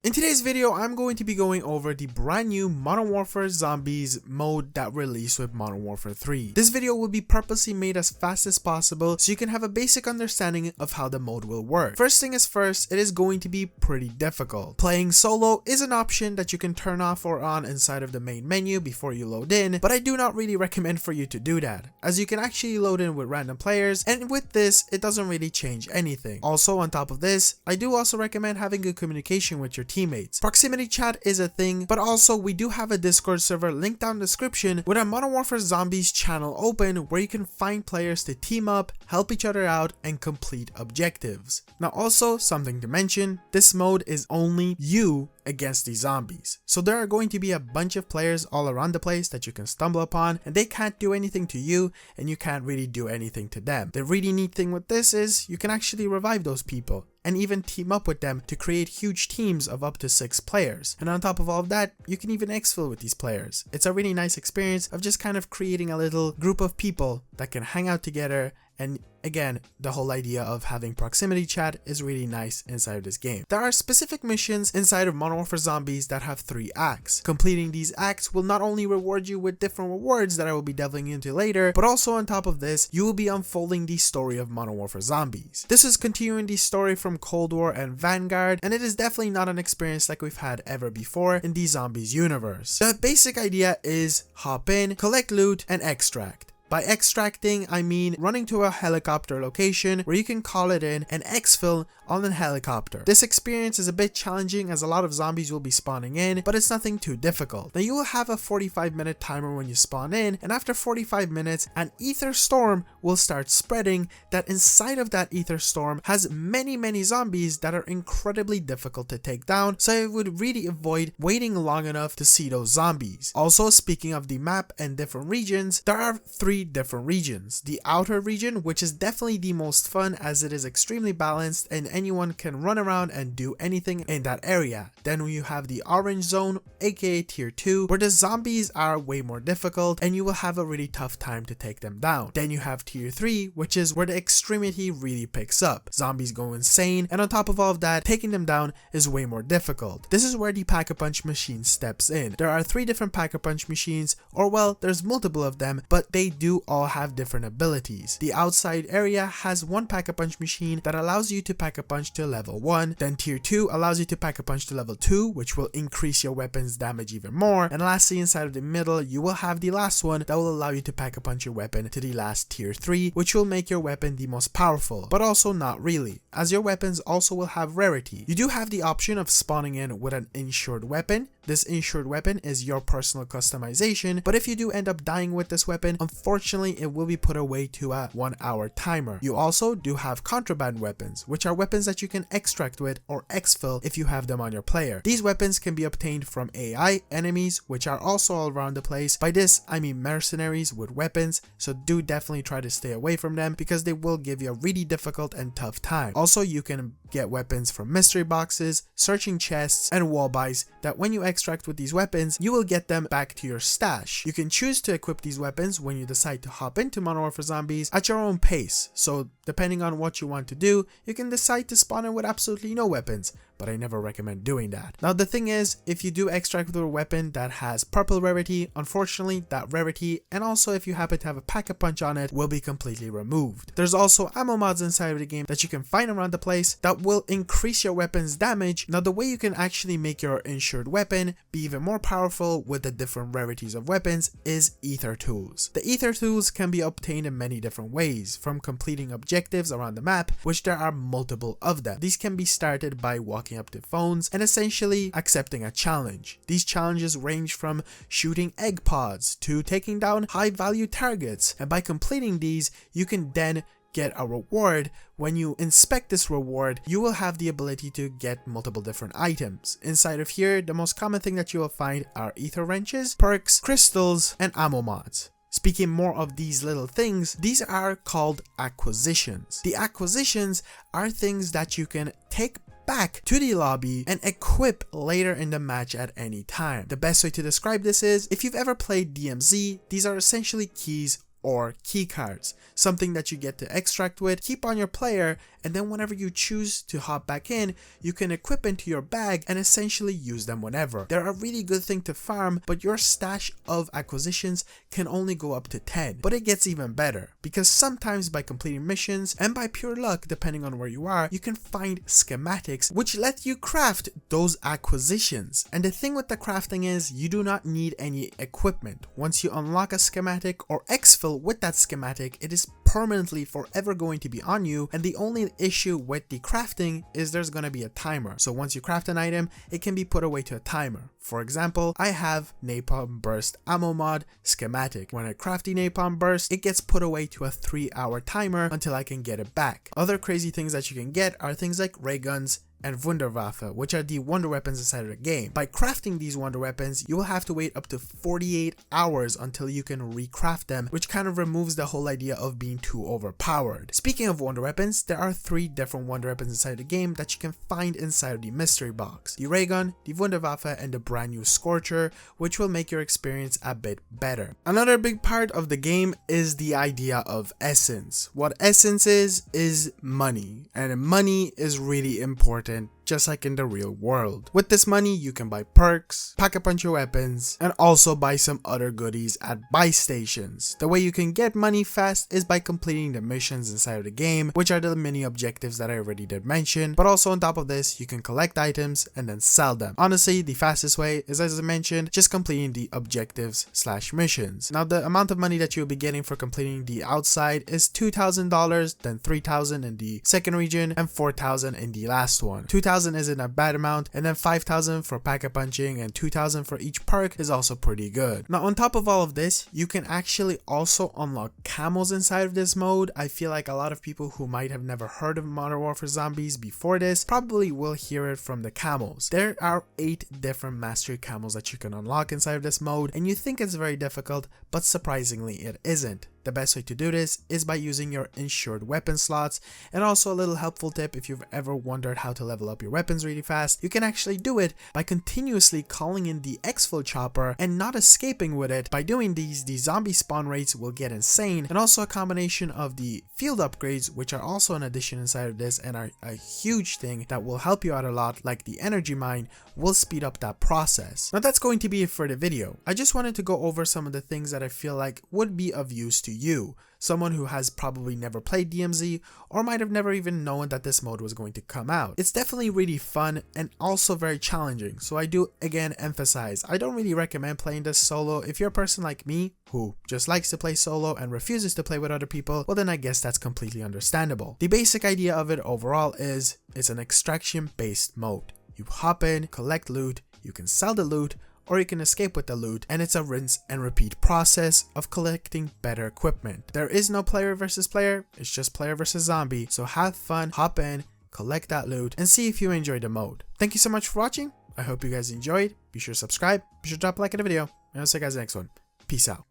In today's video, I'm going to be going over the brand new Modern Warfare Zombies mode that released with Modern Warfare 3. This video will be purposely made as fast as possible so you can have a basic understanding of how the mode will work. First thing is first, it is going to be pretty difficult. Playing solo is an option that you can turn off or on inside of the main menu before you load in, but I do not really recommend for you to do that, as you can actually load in with random players, and with this, it doesn't really change anything. Also, on top of this, I do also recommend having good communication with your teammates. Proximity chat is a thing, but also we do have a Discord server linked down in the description with our Modern Warfare Zombies channel open where you can find players to team up, help each other out, and complete objectives. Now also, something to mention, this mode is only you against these zombies. So there are going to be a bunch of players all around the place that you can stumble upon, and they can't do anything to you and you can't really do anything to them. The really neat thing with this is you can actually revive those people and even team up with them to create huge teams of up to 6 players. And on top of all of that, you can even exfil with these players. It's a really nice experience of just kind of creating a little group of people that can hang out together. And again, the whole idea of having proximity chat is really nice inside of this game. There are specific missions inside of Modern Warfare Zombies that have 3 acts. Completing these acts will not only reward you with different rewards that I will be delving into later, but also on top of this, you will be unfolding the story of Modern Warfare Zombies. This is continuing the story from Cold War and Vanguard, and it is definitely not an experience like we've had ever before in the Zombies universe. The basic idea is hop in, collect loot, and extract. By extracting, I mean running to a helicopter location where you can call it in and exfil on a helicopter. This experience is a bit challenging as a lot of zombies will be spawning in, but it's nothing too difficult. Now you will have a 45-minute timer when you spawn in, and after 45 minutes, an ether storm will start spreading that inside of that ether storm has many zombies that are incredibly difficult to take down, so I would really avoid waiting long enough to see those zombies. Also, speaking of the map and different regions, there are 3 different regions. The outer region, which is definitely the most fun as it is extremely balanced and anyone can run around and do anything in that area. Then you have the orange zone, aka tier 2, where the zombies are way more difficult and you will have a really tough time to take them down. Then you have tier 3, which is where the extremity really picks up. Zombies go insane, and on top of all of that, taking them down is way more difficult. This is where the Pack-a-Punch machine steps in. There are 3 different Pack-a-Punch machines, or well, there's multiple of them, but they do all have different abilities. The outside area has one Pack-a-Punch machine that allows you to Pack-a-Punch to level 1, then tier 2 allows you to Pack-a-Punch to level 2, which will increase your weapon's damage even more, and lastly inside of the middle you will have the last one that will allow you to Pack-a-Punch your weapon to the last tier 3, which will make your weapon the most powerful, but also not really, as your weapons also will have rarity. You do have the option of spawning in with an insured weapon. This insured weapon is your personal customization, but if you do end up dying with this weapon, unfortunately it will be put away to a 1-hour timer. You also do have contraband weapons, which are weapons that you can extract with or exfil if you have them on your player. These weapons can be obtained from AI enemies, which are also all around the place. By this I mean mercenaries with weapons, so do definitely try to stay away from them because they will give you a really difficult and tough time. Also, you can get weapons from mystery boxes, searching chests, and wall buys that when you extract with these weapons, you will get them back to your stash. You can choose to equip these weapons when you decide to hop into Modern Warfare Zombies at your own pace, so depending on what you want to do, you can decide to spawn in with absolutely no weapons, but I never recommend doing that. Now the thing is, if you do extract with a weapon that has purple rarity, unfortunately that rarity, and also if you happen to have a Pack-a-Punch on it, will be completely removed. There's also ammo mods inside of the game that you can find around the place that will increase your weapon's damage. Now the way you can actually make your insured weapon be even more powerful with the different rarities of weapons is ether tools. The ether tools can be obtained in many different ways, from completing objectives around the map, which there are multiple of them. These can be started by walking up to phones and essentially accepting a challenge. These challenges range from shooting egg pods to taking down high value targets, and by completing these you can then get a reward. When you inspect this reward, you will have the ability to get multiple different items. Inside of here, the most common thing that you will find are ether wrenches, perks, crystals, and ammo mods. Speaking more of these little things, these are called acquisitions. The acquisitions are things that you can take back to the lobby and equip later in the match at any time. The best way to describe this is, if you've ever played DMZ, these are essentially keys or key cards, something that you get to extract with, keep on your player, and then whenever you choose to hop back in, you can equip into your bag and essentially use them whenever. They're a really good thing to farm, but your stash of acquisitions can only go up to 10. But it gets even better, because sometimes by completing missions and by pure luck, depending on where you are, you can find schematics which let you craft those acquisitions. And the thing with the crafting is you do not need any equipment. Once you unlock a schematic or exfil with that schematic, it is permanently forever going to be on you, and the only issue with the crafting is there's going to be a timer. So once you craft an item, it can be put away to a timer. For example, I have Napalm Burst Ammo Mod schematic. When I craft the Napalm Burst, it gets put away to a 3-hour timer until I can get it back. Other crazy things that you can get are things like ray guns and Wunderwaffe, which are the wonder weapons inside of the game. By crafting these wonder weapons, you will have to wait up to 48 hours until you can recraft them, which kind of removes the whole idea of being too overpowered. Speaking of wonder weapons, there are 3 different wonder weapons inside the game that you can find inside of the mystery box: the ray gun, the Wunderwaffe, and the brand new Scorcher, which will make your experience a bit better. Another big part of the game is the idea of essence. What essence is money, and money is really important, just like in the real world. With this money, you can buy perks, pack a bunch of weapons, and also buy some other goodies at buy stations. The way you can get money fast is by completing the missions inside of the game, which are the mini objectives that I already did mention, but also on top of this, you can collect items and then sell them. Honestly, the fastest way is, as I mentioned, just completing the objectives / missions. Now, the amount of money that you'll be getting for completing the outside is $2,000, then $3,000 in the second region, and $4,000 in the last one. $2,000 isn't a bad amount, and then $5,000 for pack-a-punching and $2,000 for each perk is also pretty good. Now, on top of all of this, you can actually also unlock camos inside of this mode. I feel like a lot of people who might have never heard of Modern Warfare Zombies before this probably will hear it from the camos. There are 8 different mastery camos that you can unlock inside of this mode, and you think it's very difficult, but surprisingly it isn't. The best way to do this is by using your insured weapon slots, and also a little helpful tip: if you've ever wondered how to level up your weapons really fast, you can actually do it by continuously calling in the exfil chopper and not escaping with it. By doing these, the zombie spawn rates will get insane, and also a combination of the field upgrades, which are also an addition inside of this and are a huge thing that will help you out a lot, like the energy mine, will speed up that process. Now that's going to be it for the video. I just wanted to go over some of the things that I feel like would be of use to you, someone who has probably never played DMZ or might have never even known that this mode was going to come out. It's definitely really fun and also very challenging, so I do again emphasize, I don't really recommend playing this solo. If you're a person like me who just likes to play solo and refuses to play with other people, well then I guess that's completely understandable. The basic idea of it overall is it's an extraction based mode. You hop in, collect loot, you can sell the loot, or you can escape with the loot, and it's a rinse and repeat process of collecting better equipment. There is no player versus player, it's just player versus zombie, so have fun, hop in, collect that loot, and see if you enjoy the mode. Thank you so much for watching. I hope you guys enjoyed. Be sure to subscribe, be sure to drop a like in the video, and I'll see you guys in the next one. Peace out.